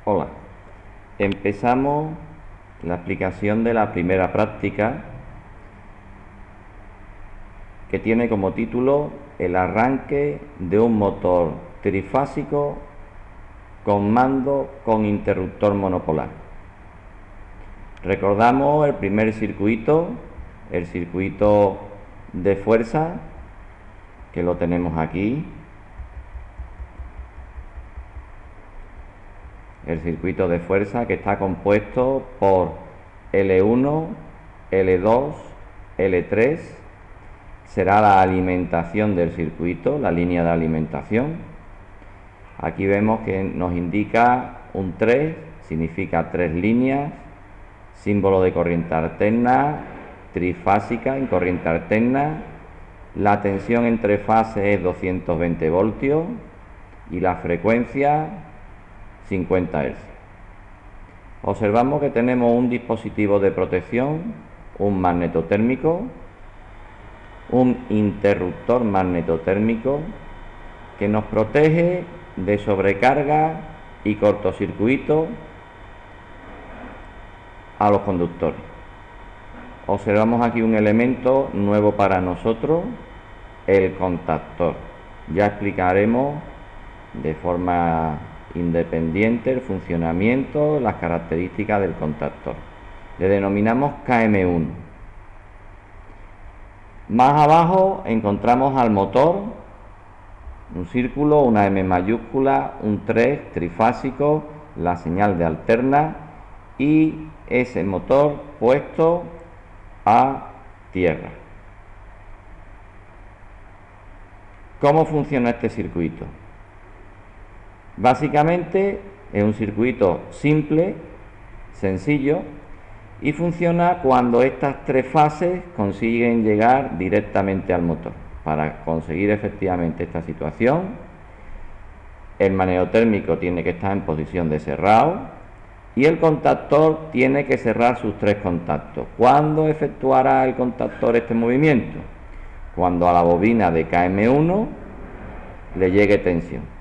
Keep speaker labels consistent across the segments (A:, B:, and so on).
A: Hola, empezamos la explicación de la primera práctica que tiene como título el arranque de un motor trifásico con mando con interruptor monopolar. Recordamos el primer circuito, el circuito de fuerza, que lo tenemos aquí. El circuito de fuerza que está compuesto por L1, L2, L3, será la alimentación del circuito, la línea de alimentación. Aquí vemos que nos indica un 3, significa 3 líneas, símbolo de corriente alterna, trifásica en corriente alterna. La tensión entre fases es 220 voltios y la frecuencia 50 Hz. Observamos que tenemos un dispositivo de protección, un magnetotérmico, un interruptor magnetotérmico que nos protege de sobrecarga y cortocircuito a los conductores. Observamos aquí un elemento nuevo para nosotros, el contactor. Ya explicaremos de forma independiente el funcionamiento, las características del contactor. Le denominamos KM1. Más abajo encontramos al motor, un círculo, una M mayúscula, un 3 trifásico, la señal de alterna y ese motor puesto a tierra. ¿Cómo funciona este circuito? Básicamente es un circuito simple, sencillo, y funciona cuando estas tres fases consiguen llegar directamente al motor. Para conseguir efectivamente esta situación, el magnetotérmico tiene que estar en posición de cerrado y el contactor tiene que cerrar sus tres contactos. ¿Cuándo efectuará el contactor este movimiento? Cuando a la bobina de KM1 le llegue tensión.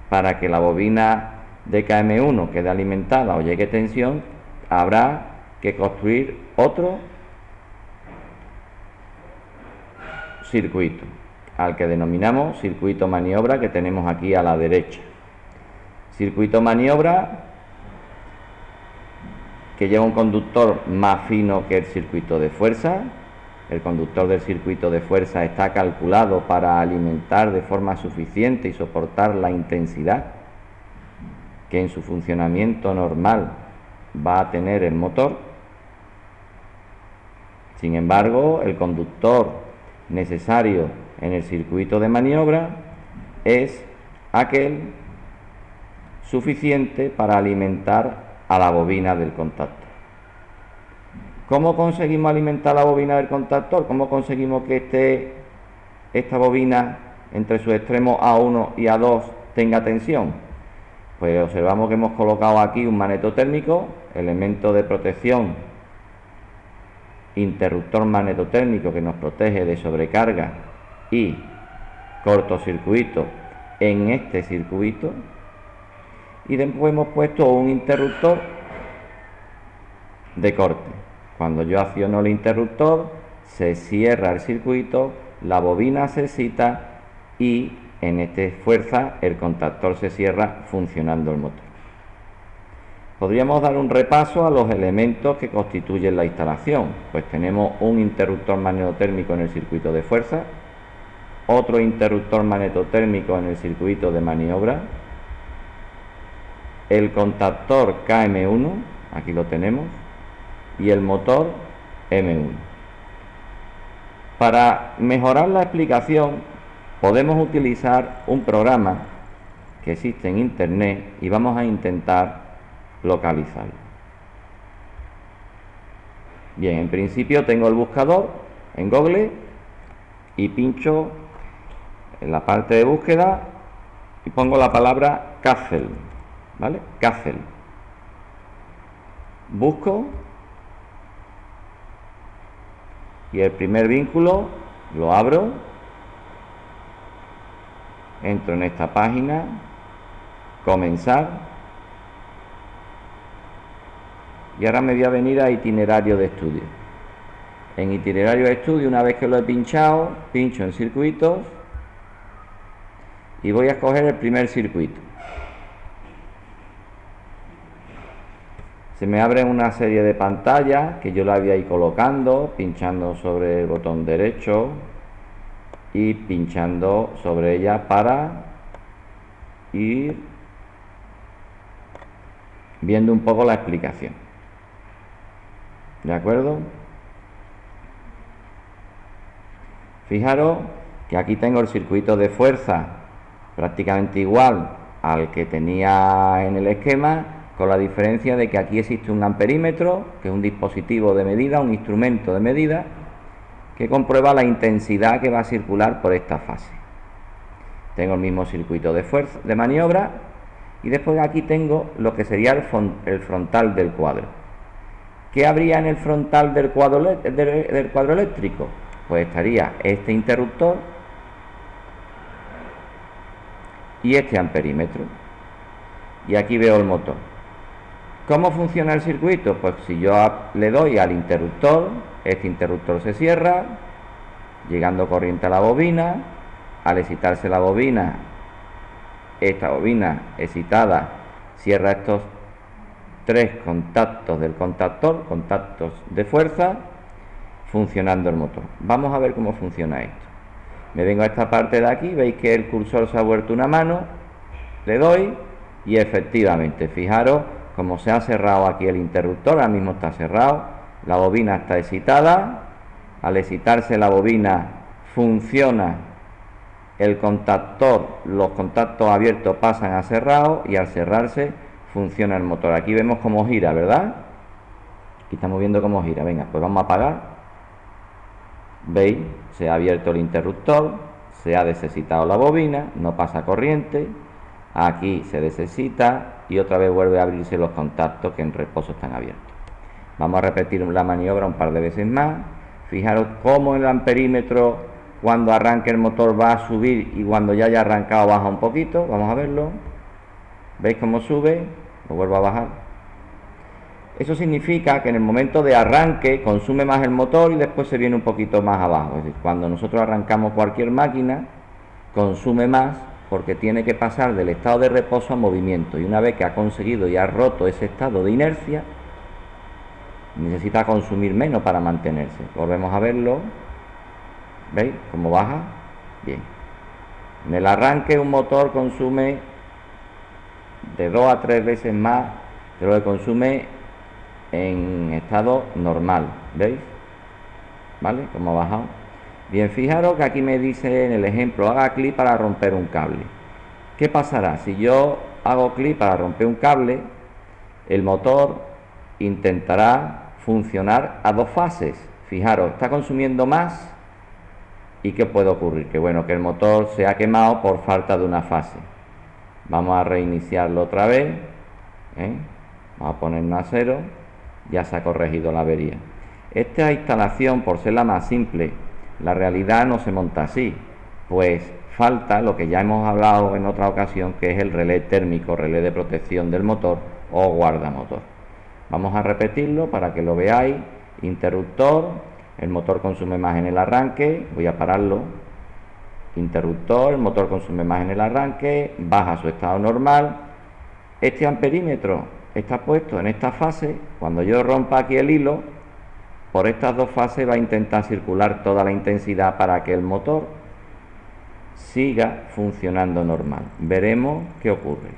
A: Para que la bobina de KM1 quede alimentada o llegue tensión, habrá que construir otro circuito, al que denominamos circuito maniobra, que tenemos aquí a la derecha. Circuito maniobra que lleva un conductor más fino que el circuito de fuerza. El conductor del circuito de fuerza está calculado para alimentar de forma suficiente y soportar la intensidad que en su funcionamiento normal va a tener el motor. Sin embargo, el conductor necesario en el circuito de maniobra es aquel suficiente para alimentar a la bobina del contactor. ¿Cómo conseguimos alimentar la bobina del contactor? ¿Cómo conseguimos que esté esta bobina entre sus extremos A1 y A2 tenga tensión? Pues observamos que hemos colocado aquí un magnetotérmico, elemento de protección, interruptor magnetotérmico que nos protege de sobrecarga y cortocircuito en este circuito, y después hemos puesto un interruptor de corte. Cuando yo acciono el interruptor, se cierra el circuito, la bobina se excita y en esta fuerza el contactor se cierra funcionando el motor. Podríamos dar un repaso a los elementos que constituyen la instalación. Pues tenemos un interruptor magnetotérmico en el circuito de fuerza, otro interruptor magnetotérmico en el circuito de maniobra, el contactor KM1, aquí lo tenemos, y el motor M1. Para mejorar la explicación podemos utilizar un programa que existe en internet y vamos a intentar localizarlo. Bien, en principio tengo el buscador en Google y pincho en la parte de búsqueda y pongo la palabra Kassel, ¿vale? Kassel. Busco y el primer vínculo lo abro, entro en esta página, comenzar, Y ahora me voy a venir a itinerario de estudio. En itinerario de estudio, una vez que lo he pinchado, pincho en circuitos y voy a escoger el primer circuito. Se me abre una serie de pantallas que yo la voy a ir colocando, pinchando sobre el botón derecho y pinchando sobre ella para ir viendo un poco la explicación. ¿De acuerdo? Fijaros que aquí tengo el circuito de fuerza prácticamente igual al que tenía en el esquema, con la diferencia de que aquí existe un amperímetro, que es un dispositivo de medida, un instrumento de medida, que comprueba la intensidad que va a circular por esta fase. Tengo el mismo circuito de fuerza, de maniobra, y después aquí tengo lo que sería el frontal del cuadro. ¿Qué habría en el frontal del cuadro eléctrico? Pues estaría este interruptor y este amperímetro. Y aquí veo el motor. ¿Cómo funciona el circuito? Pues si yo le doy al interruptor, este interruptor se cierra, llegando corriente a la bobina. Al excitarse la bobina, esta bobina excitada cierra estos tres contactos del contactor, contactos de fuerza, funcionando el motor. Vamos a ver cómo funciona esto. Me vengo a esta parte de aquí, veis que el cursor se ha vuelto una mano, le doy y efectivamente, fijaros como se ha cerrado aquí el interruptor, ahora mismo está cerrado, la bobina está excitada, al excitarse la bobina funciona el contactor, los contactos abiertos pasan a cerrados y al cerrarse funciona el motor. Aquí vemos cómo gira, ¿verdad? Aquí estamos viendo cómo gira. Venga, pues vamos a apagar. ¿Veis? Se ha abierto el interruptor, se ha desexcitado la bobina, no pasa corriente, aquí se desexcita y otra vez vuelve a abrirse los contactos que en reposo están abiertos. Vamos a repetir la maniobra un par de veces más. Fijaros cómo el amperímetro cuando arranque el motor va a subir y cuando ya haya arrancado baja un poquito. Vamos a verlo. ¿Veis cómo sube? Lo vuelvo a bajar. Eso significa que en el momento de arranque consume más el motor y después se viene un poquito más abajo. Es decir, cuando nosotros arrancamos cualquier máquina, consume más porque tiene que pasar del estado de reposo a movimiento. Y una vez que ha conseguido y ha roto ese estado de inercia, necesita consumir menos para mantenerse. Volvemos a verlo. ¿Veis cómo baja? Bien. En el arranque un motor consume de 2 a 3 veces más de lo que consume en estado normal. ¿Veis? ¿Vale? Como ha bajado. Bien, fijaros que aquí me dice en el ejemplo, haga clic para romper un cable. ¿Qué pasará? Si yo hago clic para romper un cable, el motor intentará funcionar a dos fases. Fijaros, está consumiendo más. ¿Y qué puede ocurrir? Que bueno, que el motor se ha quemado por falta de una fase. Vamos a reiniciarlo otra vez. Vamos a ponernos a 0. Ya se ha corregido la avería. Esta instalación, por ser la más simple, la realidad no se monta así. Pues falta lo que ya hemos hablado en otra ocasión, que es el relé térmico, relé de protección del motor o guardamotor. Vamos a repetirlo para que lo veáis. Interruptor. El motor consume más en el arranque, voy a pararlo. Interruptor, el motor consume más en el arranque, baja a su estado normal. Este amperímetro está puesto en esta fase. Cuando yo rompa aquí el hilo, por estas dos fases va a intentar circular toda la intensidad para que el motor siga funcionando normal. Veremos qué ocurre.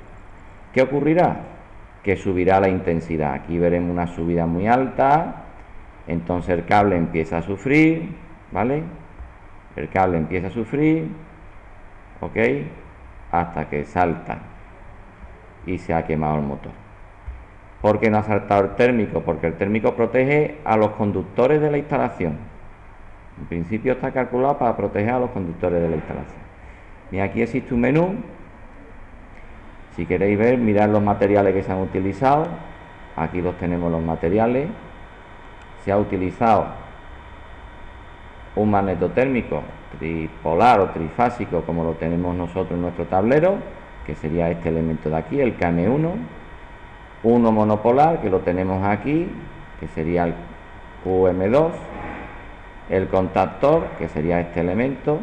A: ¿Qué ocurrirá? Que subirá la intensidad. Aquí veremos una subida muy alta. Entonces el cable empieza a sufrir, ¿vale? El cable empieza a sufrir, ¿ok? Hasta que salta y se ha quemado el motor. ¿Por qué no ha saltado el térmico? Porque el térmico protege a los conductores de la instalación. En principio está calculado para proteger a los conductores de la instalación. Y aquí existe un menú. Si queréis ver, mirad los materiales que se han utilizado. Aquí los tenemos los materiales. Se ha utilizado un magnetotérmico tripolar o trifásico como lo tenemos nosotros en nuestro tablero, que sería este elemento de aquí, el KM1. uno monopolar, que lo tenemos aquí, que sería el QM2, el contactor, que sería este elemento,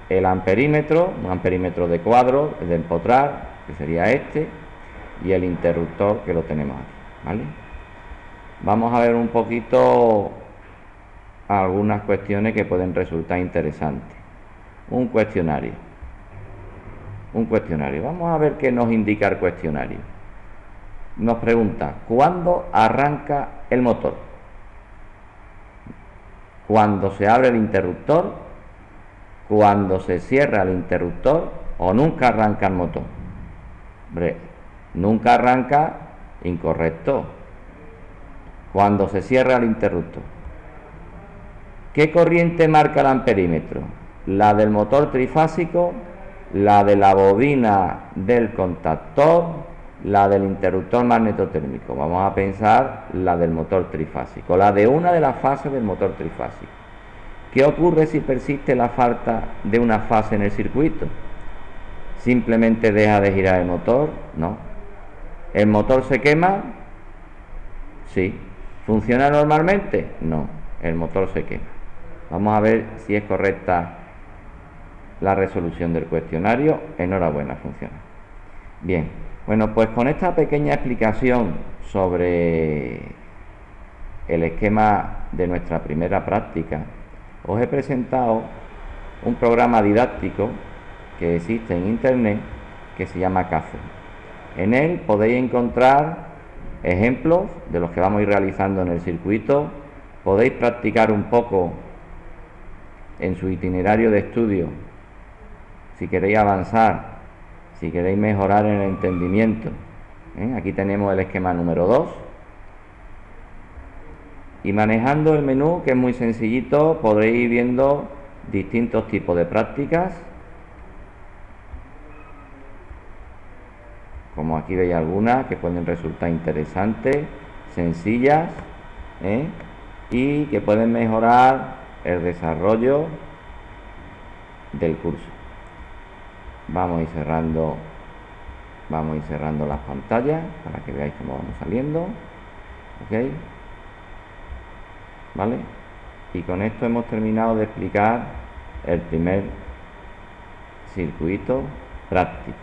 A: el amperímetro, un amperímetro de cuadro, el de empotrar, que sería este, y el interruptor, que lo tenemos aquí, ¿vale? Vamos a ver un poquito algunas cuestiones que pueden resultar interesantes. Un cuestionario. Vamos a ver qué nos indica el cuestionario. Nos pregunta, ¿cuándo arranca el motor? ¿Cuando se abre el interruptor? ¿Cuando se cierra el interruptor? ¿O nunca arranca el motor? Hombre, nunca arranca, incorrecto. Cuando se cierra el interruptor. ¿Qué corriente marca el amperímetro? ¿La del motor trifásico? ¿La de la bobina del contactor? ¿La del interruptor magnetotérmico? Vamos a pensar la del motor trifásico, la de una de las fases del motor trifásico. ¿Qué ocurre si persiste la falta de una fase en el circuito? ¿Simplemente deja de girar el motor? No. ¿El motor se quema? Sí. ¿Funciona normalmente? No. El motor se quema. Vamos a ver si es correcta la resolución del cuestionario. Enhorabuena, funciona. Bien, bueno, pues con esta pequeña explicación sobre el esquema de nuestra primera práctica, os he presentado un programa didáctico que existe en internet que se llama Café. En él podéis encontrar ejemplos de los que vamos a ir realizando en el circuito. Podéis practicar un poco en su itinerario de estudio si queréis avanzar, si queréis mejorar en el entendimiento. Aquí tenemos el esquema número 2. Y manejando el menú, que es muy sencillito, podréis ir viendo distintos tipos de prácticas. Como aquí veis algunas que pueden resultar interesantes, sencillas, y que pueden mejorar el desarrollo del curso. Vamos a ir cerrando las pantallas para que veáis cómo vamos saliendo. ¿Ok? ¿Vale? Y con esto hemos terminado de explicar el primer circuito práctico.